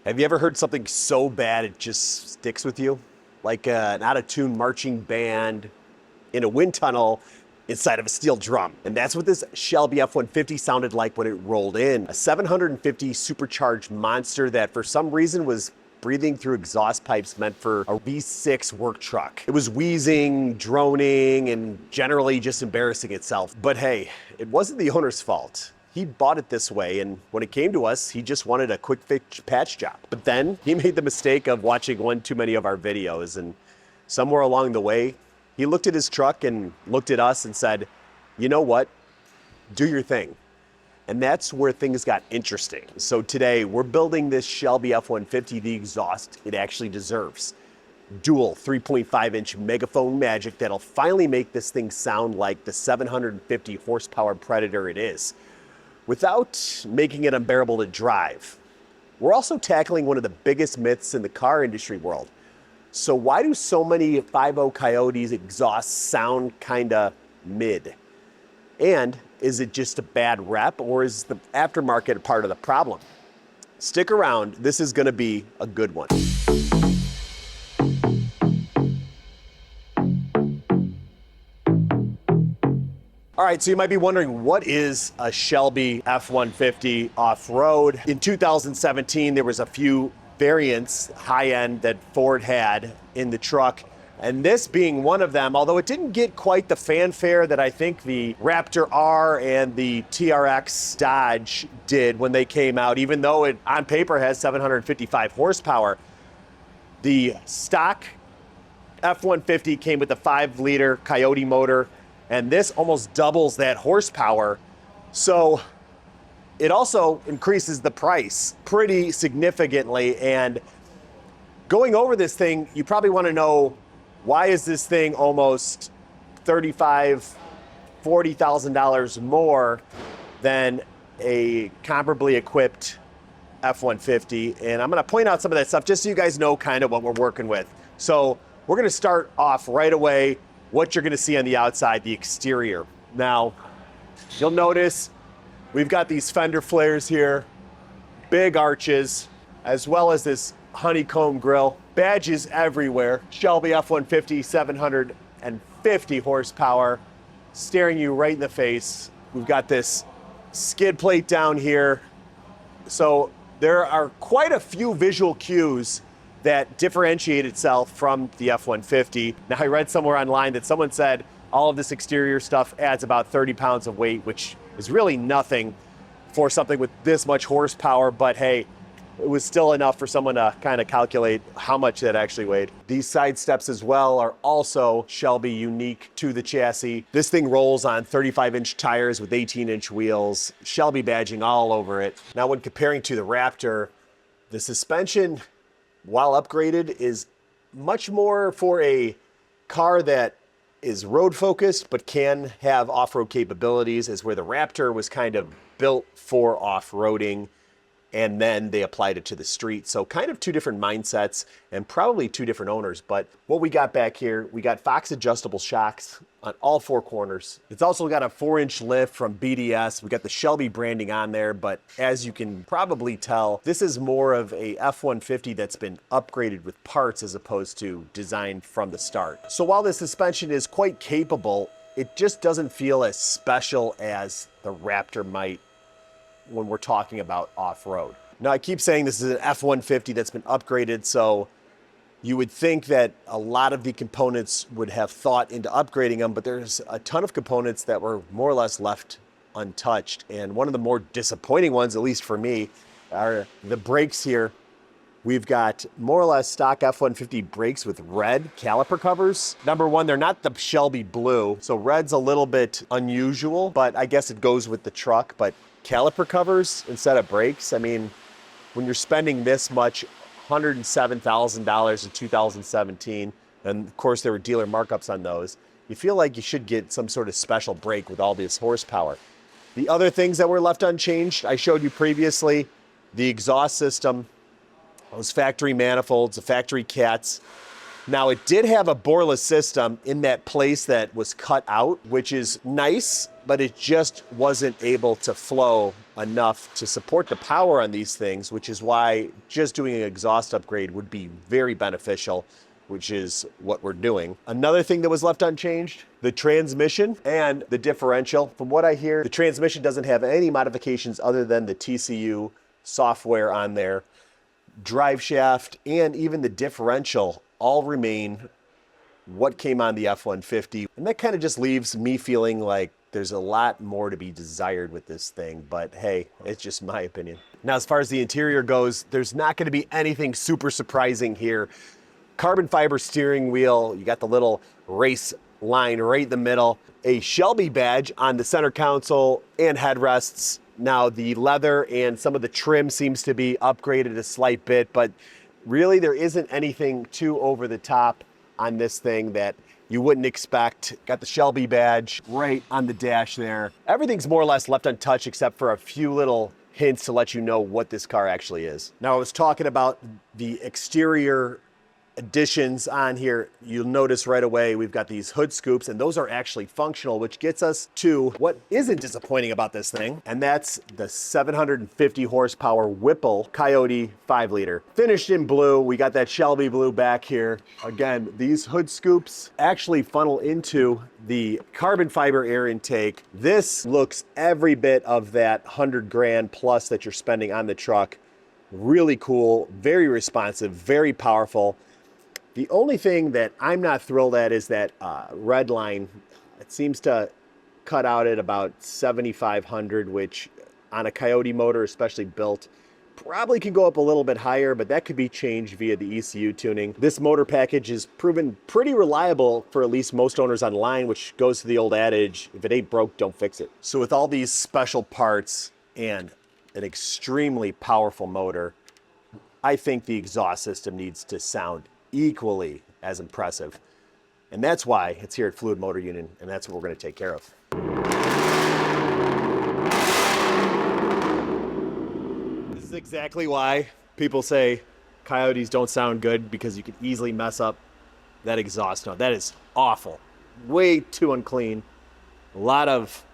Have you ever heard something so bad it just sticks with you? Like an out-of-tune marching band in a wind tunnel inside of a steel drum. And that's what this Shelby F-150 sounded like when it rolled in. A 750 supercharged monster that for some reason was breathing through exhaust pipes meant for a V6 work truck. It was wheezing, droning, and generally just embarrassing itself. But hey, it wasn't the owner's fault. He bought it this way, and when it came to us, he just wanted a quick fix patch job. But then he made the mistake of watching one too many of our videos, and somewhere along the way, he looked at his truck and looked at us and said, you know what, do your thing. And that's where things got interesting. So today, we're building this Shelby F-150, the exhaust it actually deserves. Dual 3.5-inch Megaphone magic that'll finally make this thing sound like the 750 horsepower Predator it is, without making it unbearable to drive. We're also tackling one of the biggest myths in the car industry world. So why do so many 5.0 Coyotes exhausts sound kinda mid? And is it just a bad rep, or is the aftermarket part of the problem? Stick around, this is gonna be a good one. All right, so you might be wondering, what is a Shelby F-150 off-road? In 2017, there was a few variants, high-end, that Ford had in the truck, and this being one of them, although it didn't get quite the fanfare that I think the Raptor R and the TRX Dodge did when they came out, even though it on paper has 755 horsepower. The stock F-150 came with a 5-liter Coyote motor, and this almost doubles that horsepower. So it also increases the price pretty significantly. And going over this thing, you probably want to know, why is this thing almost $35,000, $40,000 more than a comparably equipped F-150? And I'm going to point out some of that stuff just so you guys know kind of what we're working with. So we're going to start off right away what you're gonna see on the outside, the exterior. Now, you'll notice we've got these fender flares here, big arches, as well as this honeycomb grille, badges everywhere. Shelby F-150, 750 horsepower, staring you right in the face. We've got this skid plate down here. So there are quite a few visual cues that differentiate itself from the F-150. Now, I read somewhere online that someone said all of this exterior stuff adds about 30 pounds of weight, which is really nothing for something with this much horsepower, but hey, it was still enough for someone to kind of calculate how much that actually weighed. These side steps as well are also Shelby unique to the chassis. This thing rolls on 35-inch tires with 18-inch wheels, Shelby badging all over it. Now, when comparing to the Raptor, the suspension, while upgraded, is much more for a car that is road focused but can have off-road capabilities, as where the Raptor was kind of built for off-roading and then they applied it to the street. So kind of two different mindsets and probably two different owners. But what we got back here, we got Fox adjustable shocks on all four corners. It's also got a 4-inch lift from BDS. We got the Shelby branding on there, but as you can probably tell, this is more of a F-150 that's been upgraded with parts as opposed to designed from the start. So while the suspension is quite capable, it just doesn't feel as special as the Raptor might when we're talking about off-road. Now, I keep saying this is an F-150 that's been upgraded, so you would think that a lot of the components would have thought into upgrading them, but there's a ton of components that were more or less left untouched. And one of the more disappointing ones, at least for me, are the brakes here. We've got more or less stock F-150 brakes with red caliper covers. Number one, they're not the Shelby blue, so red's a little bit unusual, but I guess it goes with the truck. But caliper covers instead of brakes, I mean, when you're spending this much, $107,000 in 2017, and of course there were dealer markups on those, you feel like you should get some sort of special brake with all this horsepower. The other things that were left unchanged, I showed you previously, the exhaust system, those factory manifolds, the factory cats. Now, it did have a boreless system in that place that was cut out, which is nice, but it just wasn't able to flow enough to support the power on these things, which is why just doing an exhaust upgrade would be very beneficial, which is what we're doing. Another thing that was left unchanged, the transmission and the differential. From what I hear, the transmission doesn't have any modifications other than the TCU software on there. Drive shaft and even the differential all remain what came on the F-150. And that kind of just leaves me feeling like there's a lot more to be desired with this thing, but hey, it's just my opinion. Now, as far as the interior goes, there's not going to be anything super surprising here. Carbon fiber steering wheel, you got the little race line right in the middle, a Shelby badge on the center console and headrests. Now, the leather and some of the trim seems to be upgraded a slight bit, but really there isn't anything too over the top on this thing that you wouldn't expect. Got the Shelby badge right on the dash there. Everything's more or less left untouched except for a few little hints to let you know what this car actually is. Now, I was talking about the exterior additions on here. You'll notice right away we've got these hood scoops, and those are actually functional, which gets us to what isn't disappointing about this thing, and that's the 750 horsepower Whipple Coyote 5-liter. Finished in blue. We got that Shelby blue back here. Again, these hood scoops actually funnel into the carbon fiber air intake. This looks every bit of that 100 grand plus that you're spending on the truck. Really cool, very responsive, very powerful. The only thing that I'm not thrilled at is that red line. It seems to cut out at about 7,500, which on a Coyote motor, especially built, probably could go up a little bit higher, but that could be changed via the ECU tuning. This motor package is proven pretty reliable for at least most owners online, which goes to the old adage, if it ain't broke, don't fix it. So with all these special parts and an extremely powerful motor, I think the exhaust system needs to sound equally as impressive. And that's why it's here at Fluid Motor Union, and that's what we're going to take care of. This is exactly why people say Coyotes don't sound good, because you could easily mess up that exhaust note. That is awful. Way too unclean. A lot of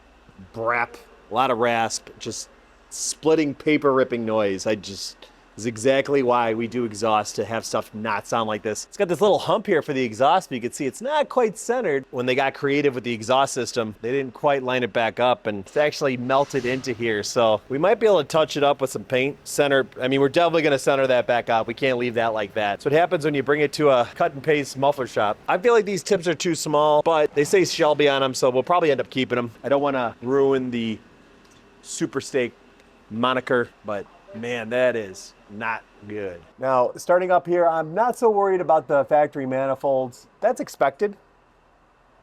brap, a lot of rasp, just splitting, paper ripping noise. Is exactly why we do exhaust, to have stuff not sound like this. It's got this little hump here for the exhaust, but you can see it's not quite centered. When they got creative with the exhaust system, they didn't quite line it back up, and it's actually melted into here. So we might be able to touch it up with some paint. We're definitely gonna center that back up. We can't leave that like that. So what happens when you bring it to a cut and paste muffler shop. I feel like these tips are too small, but they say Shelby on them, so we'll probably end up keeping them. I don't wanna ruin the Super Steak moniker, but man, that is not good. Now, starting up here, I'm not so worried about the factory manifolds. That's expected.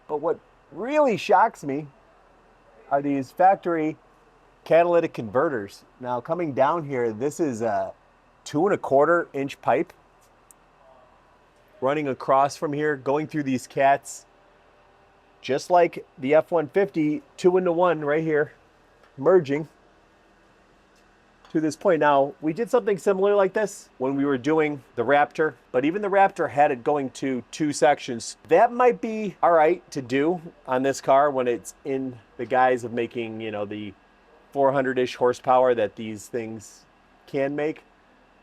But what really shocks me are these factory catalytic converters. Now, coming down here, this is a 2¼ inch pipe running across from here, going through these cats, just like the F-150, 2-into-1 right here, merging to this point. Now, we did something similar like this when we were doing the Raptor, but even the Raptor had it going to 2 sections. That might be all right to do on this car when it's in the guise of making, the 400-ish horsepower that these things can make.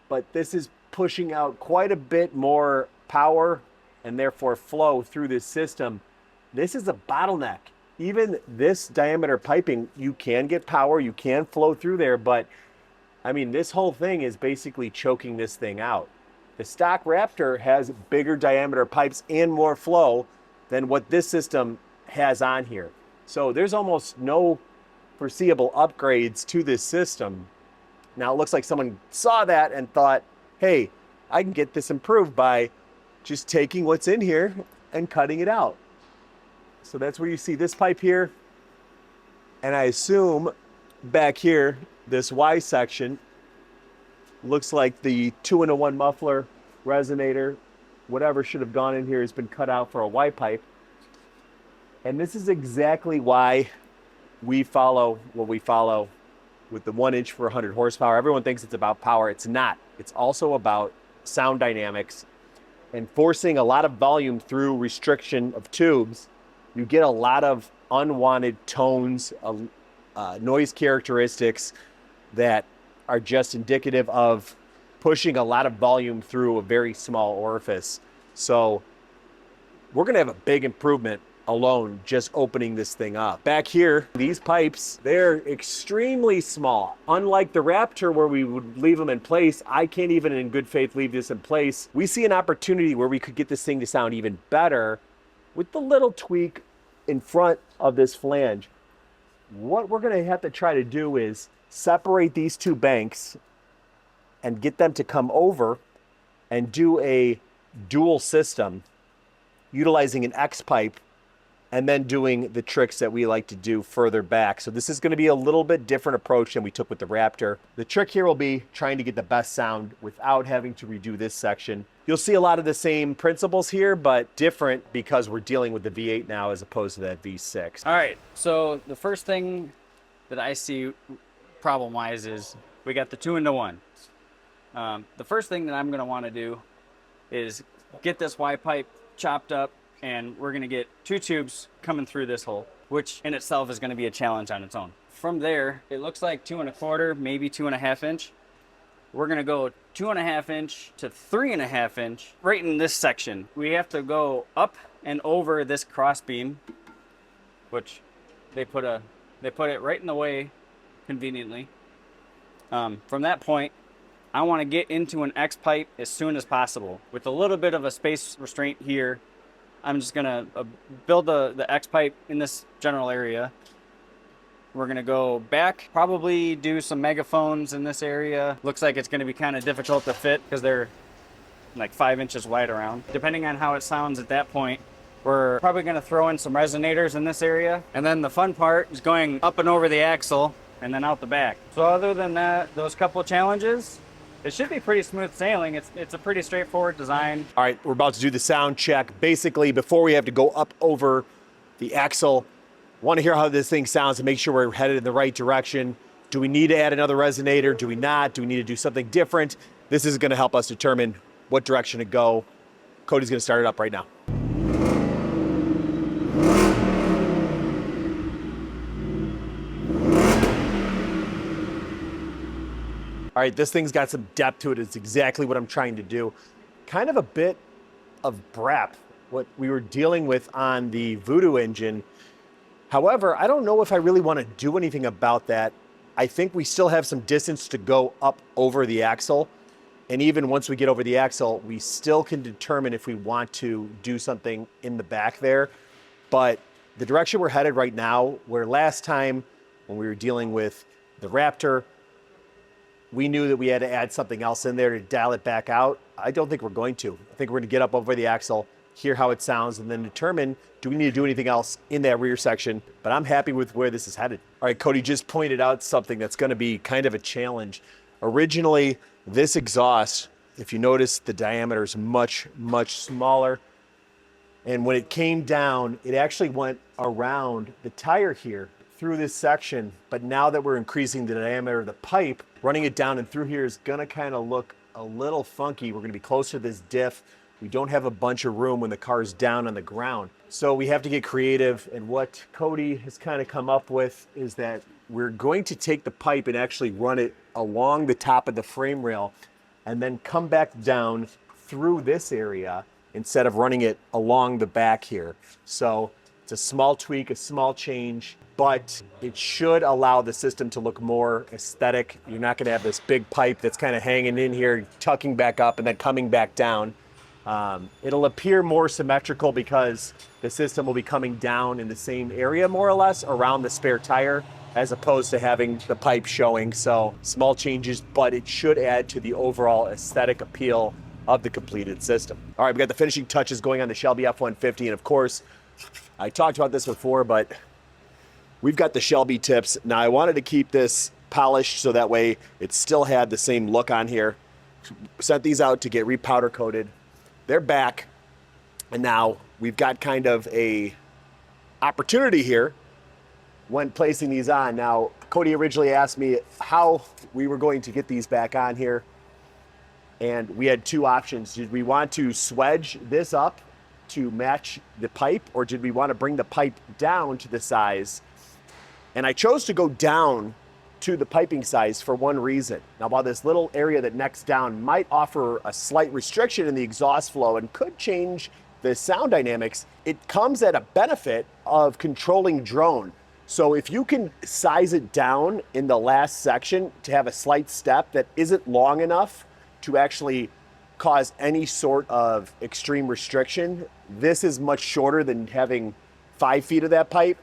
But this is pushing out quite a bit more power and therefore flow through this system. This is a bottleneck. Even this diameter piping, you can get power, you can flow through there, but this whole thing is basically choking this thing out. The stock Raptor has bigger diameter pipes and more flow than what this system has on here. So there's almost no foreseeable upgrades to this system. Now, it looks like someone saw that and thought, hey, I can get this improved by just taking what's in here and cutting it out. So that's where you see this pipe here. And I assume back here, this Y section looks like the 2-into-1 muffler, resonator, whatever should have gone in here has been cut out for a Y pipe. And this is exactly why we follow what we follow with the 1 inch for 100 horsepower. Everyone thinks it's about power. It's not. It's also about sound dynamics and forcing a lot of volume through restriction of tubes. You get a lot of unwanted tones, noise characteristics, that are just indicative of pushing a lot of volume through a very small orifice. So we're gonna have a big improvement alone just opening this thing up. Back here, these pipes, they're extremely small. Unlike the Raptor where we would leave them in place, I can't even in good faith leave this in place. We see an opportunity where we could get this thing to sound even better with the little tweak in front of this flange. What we're gonna have to try to do is separate these two banks and get them to come over and do a dual system utilizing an X pipe and then doing the tricks that we like to do further back. So this is gonna be a little bit different approach than we took with the Raptor. The trick here will be trying to get the best sound without having to redo this section. You'll see a lot of the same principles here, but different because we're dealing with the V8 now as opposed to that V6. All right, so the first thing that I see problem-wise is we got the 2-into-1. The first thing that I'm gonna wanna do is get this Y pipe chopped up, and we're gonna get 2 tubes coming through this hole, which in itself is gonna be a challenge on its own. From there, it looks like 2 1/4, maybe 2.5 inch. We're gonna go 2.5 inch to 3.5 inch right in this section. We have to go up and over this cross beam, which they put it right in the way conveniently. From that point, I want to get into an X pipe as soon as possible. With a little bit of a space restraint here, I'm just gonna build the X pipe in this general area. We're gonna go back, probably do some megaphones in this area. Looks like it's gonna be kind of difficult to fit because they're like 5 inches wide around. Depending on how it sounds at that point, we're probably gonna throw in some resonators in this area. And then the fun part is going up and over the axle and then out the back. So other than that, those couple challenges, it should be pretty smooth sailing. It's a pretty straightforward design. All right, we're about to do the sound check. Basically, before we have to go up over the axle, want to hear how this thing sounds and make sure we're headed in the right direction. Do we need to add another resonator? Do we not? Do we need to do something different? This is going to help us determine what direction to go. Cody's going to start it up right now. All right, this thing's got some depth to it. It's exactly what I'm trying to do. Kind of a bit of brep, what we were dealing with on the Voodoo engine. However, I don't know if I really want to do anything about that. I think we still have some distance to go up over the axle. And even once we get over the axle, we still can determine if we want to do something in the back there. But the direction we're headed right now, where last time when we were dealing with the Raptor, we knew that we had to add something else in there to dial it back out. I don't think we're going to. I think we're going to get up over the axle, hear how it sounds, and then determine, do we need to do anything else in that rear section? But I'm happy with where this is headed. All right, Cody just pointed out something that's going to be kind of a challenge. Originally, this exhaust, if you notice, the diameter is much, much smaller. And when it came down, it actually went around the tire here through this section. But now that we're increasing the diameter of the pipe, running it down and through here is gonna kind of look a little funky. We're gonna be close to this diff. We don't have a bunch of room when the car's down on the ground. So we have to get creative. And what Cody has kind of come up with is that we're going to take the pipe and actually run it along the top of the frame rail and then come back down through this area instead of running it along the back here. So it's a small tweak, a small change, but it should allow the system to look more aesthetic. You're not gonna have this big pipe that's kind of hanging in here, tucking back up and then coming back down. It'll appear more symmetrical because the system will be coming down in the same area more or less around the spare tire as opposed to having the pipe showing. So small changes, but it should add to the overall aesthetic appeal of the completed system. All right, we got the finishing touches going on the Shelby F-150. And of course, I talked about this before, but we've got the Shelby tips. Now I wanted to keep this polished so that way it still had the same look on here. Sent these out to get repowder coated. They're back. And now we've got kind of a opportunity here when placing these on. Now, Cody originally asked me how we were going to get these back on here. And we had two options. Did we want to swedge this up to match the pipe, or did we want to bring the pipe down to the size? And I chose to go down to the piping size for one reason. Now, while this little area that necks down might offer a slight restriction in the exhaust flow and could change the sound dynamics, it comes at a benefit of controlling drone. So if you can size it down in the last section to have a slight step that isn't long enough to actually cause any sort of extreme restriction, this is much shorter than having 5 feet of that pipe.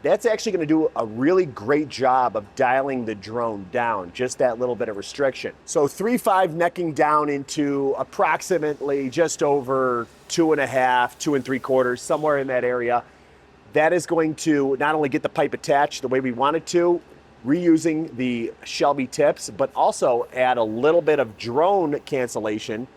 That's actually going to do a really great job of dialing the drone down, just that little bit of restriction. So 3.5 necking down into approximately just over 2.5, 2 3/4, somewhere in that area. That is going to not only get the pipe attached the way we want it to, reusing the Shelby tips, but also add a little bit of drone cancellation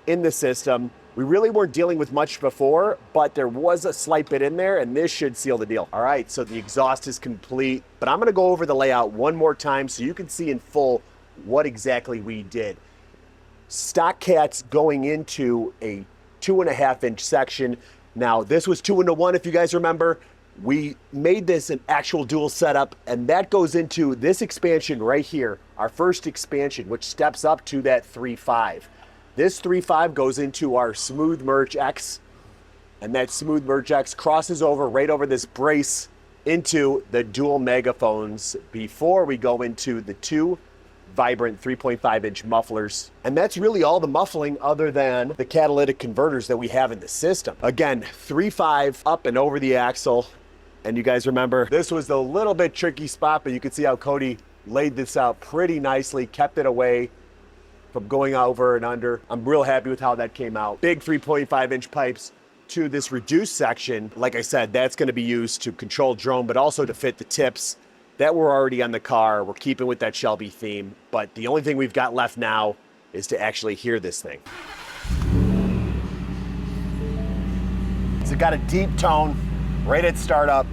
in the system. We really weren't dealing with much before, but there was a slight bit in there, and this should seal the deal. All right, so the exhaust is complete, but I'm gonna go over the layout one more time so you can see in full what exactly we did. Stock cats going into a 2.5-inch section. Now, this was 2-in-1, if you guys remember. We made this an actual dual setup, and that goes into this expansion right here, our first expansion, which steps up to that 3.5. This 3.5 goes into our Smooth Merge X, and that Smooth Merge X crosses over right over this brace into the dual megaphones before we go into the 2 vibrant 3.5-inch mufflers. And that's really all the muffling other than the catalytic converters that we have in the system. Again, 3.5 up and over the axle. And you guys remember, this was the little bit tricky spot, but you can see how Cody laid this out pretty nicely, kept it away from going over and under. I'm real happy with how that came out. Big 3.5-inch pipes to this reduced section. Like I said, that's going to be used to control drone, but also to fit the tips that were already on the car. We're keeping with that Shelby theme, but the only thing we've got left now is to actually hear this thing. So it got a deep tone right at startup,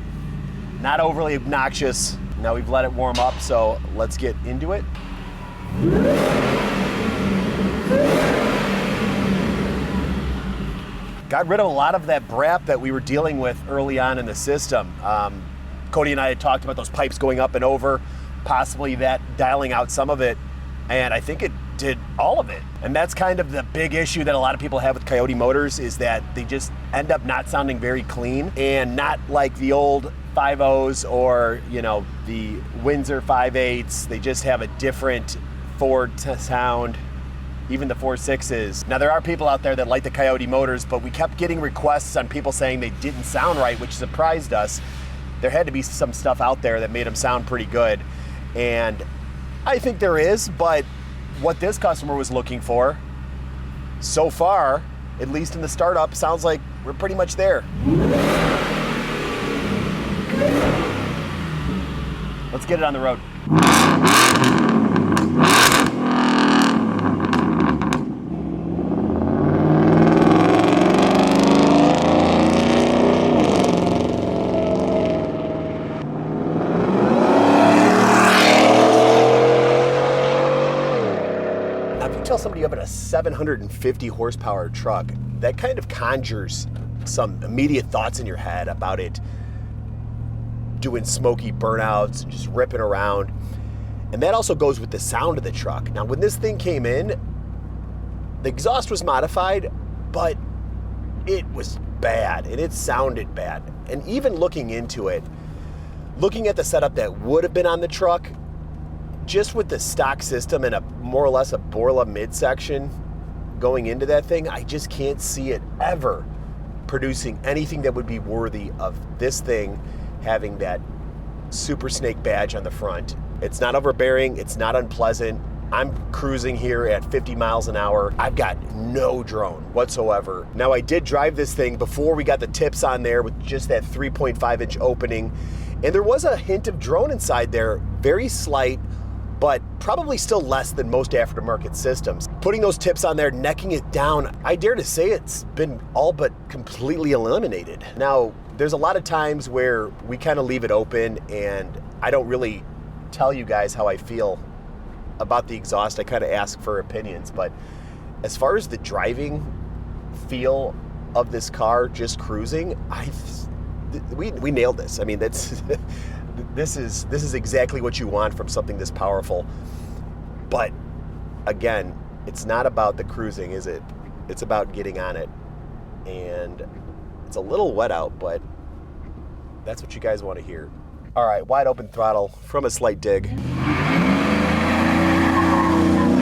not overly obnoxious. Now we've let it warm up, so let's get into it. Got rid of a lot of that brap that we were dealing with early on in the system. Cody and I had talked about those pipes going up and over, possibly that dialing out some of it, and I think it did all of it. And that's kind of the big issue that a lot of people have with Coyote motors, is that they just end up not sounding very clean, and not like the old 5.0s or, you know, the Windsor 5.8s. They just have a different Ford sound. Even the 4.6s. Now, there are people out there that like the Coyote motors, but we kept getting requests on people saying they didn't sound right, which surprised us. There had to be some stuff out there that made them sound pretty good. And I think there is, but what this customer was looking for, so far, at least in the startup, sounds like we're pretty much there. Let's get it on the road. Somebody up in a 750 horsepower truck, that kind of conjures some immediate thoughts in your head about it doing smoky burnouts, just ripping around. And that also goes with the sound of the truck. Now, when this thing came in, the exhaust was modified, but it was bad and it sounded bad. And even looking into it, looking at the setup that would have been on the truck, just with the stock system and a more or less a Borla midsection going into that thing, I just can't see it ever producing anything that would be worthy of this thing having that Super Snake badge on the front. It's not overbearing, it's not unpleasant. I'm cruising here at 50 miles an hour. I've got no drone whatsoever. Now, I did drive this thing before we got the tips on there with just that 3.5-inch opening, and there was a hint of drone inside there, very slight, but probably still less than most aftermarket systems. Putting those tips on there, necking it down, I dare to say it's been all but completely eliminated. Now, there's a lot of times where we kind of leave it open and I don't really tell you guys how I feel about the exhaust. I kind of ask for opinions, but as far as the driving feel of this car, just cruising, we nailed this. I mean, that's This is exactly what you want from something this powerful. But again, it's not about the cruising, is it? It's about getting on it. And it's a little wet out, but that's what you guys want to hear. All right, wide open throttle from a slight dig. You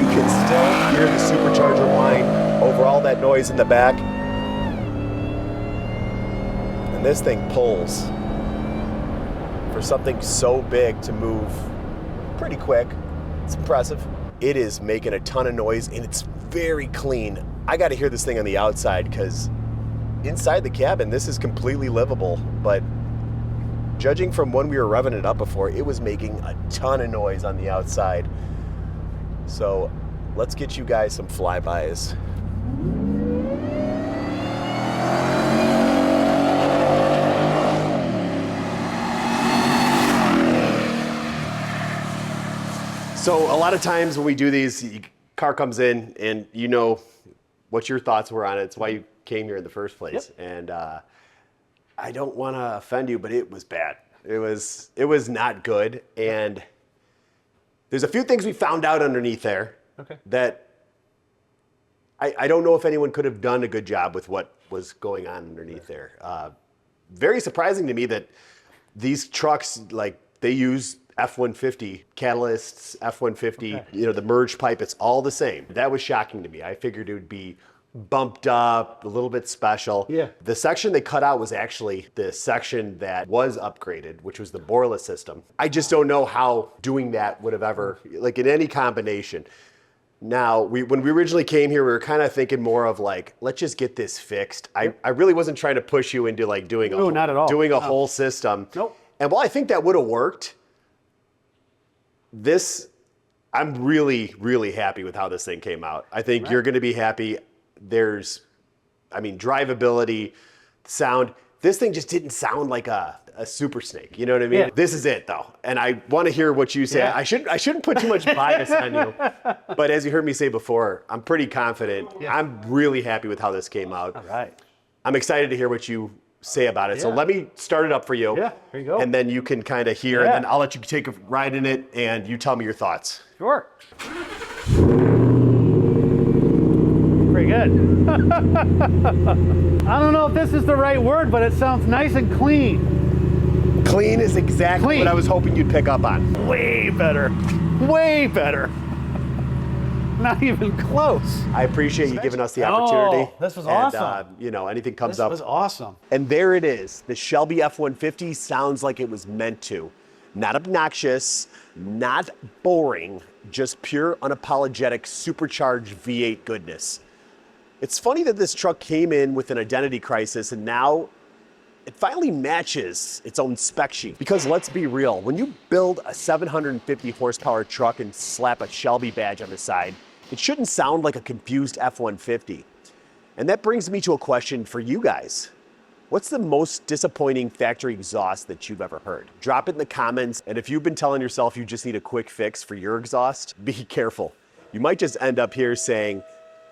can still hear the supercharger whine over all that noise in the back. And this thing pulls. For something so big to move pretty quick, it's impressive. It is making a ton of noise and it's very clean. I got to hear this thing on the outside because inside the cabin, this is completely livable. But judging from when we were revving it up before, it was making a ton of noise on the outside. So let's get you guys some flybys. So a lot of times when we do these, car comes in and you know what your thoughts were on it. It's why you came here in the first place. Yep. And I don't want to offend you, but it was bad. It was not good. And there's a few things we found out underneath there that I don't know if anyone could have done a good job with what was going on underneath there. Very surprising to me that these trucks, like, they use F-150 catalysts, F-150, you know, the merge pipe, it's all the same. That was shocking to me. I figured it would be bumped up, a little bit special. Yeah. The section they cut out was actually the section that was upgraded, which was the boreless system. I just don't know how doing that would have ever, like in any combination. Now, when we originally came here, we were kind of thinking more of like, let's just get this fixed. I really wasn't trying to push you into like doing a whole system. Nope. And while I think that would have worked, I'm really, really happy with how this thing came out. I think you're going to be happy. Drivability, sound. This thing just didn't sound like a Super Snake. You know what I mean? Yeah. This is it though. And I want to hear what you say. Yeah. I shouldn't put too much bias on you. But as you heard me say before, I'm pretty confident. Yeah. I'm really happy with how this came out. All right. I'm excited to hear what you say about it. Yeah. So let me start it up for you. Yeah, here you go. And then you can kind of hear, and then I'll let you take a ride in it and you tell me your thoughts. Sure. Pretty good. I don't know if this is the right word, but it sounds nice and clean. Clean is exactly what I was hoping you'd pick up on. Way better. Way better. Not even close. I appreciate you giving us the opportunity. Oh, this was awesome. Anything comes up. This was awesome. And there it is. The Shelby F-150 sounds like it was meant to. Not obnoxious, not boring, just pure, unapologetic, supercharged V8 goodness. It's funny that this truck came in with an identity crisis and now it finally matches its own spec sheet. Because let's be real, when you build a 750 horsepower truck and slap a Shelby badge on the side, it shouldn't sound like a confused F-150. And that brings me to a question for you guys. What's the most disappointing factory exhaust that you've ever heard? Drop it in the comments, and if you've been telling yourself you just need a quick fix for your exhaust, be careful. You might just end up here saying,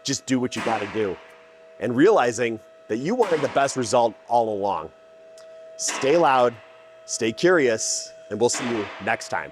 just do what you gotta do, and realizing that you wanted the best result all along. Stay loud, stay curious, and we'll see you next time.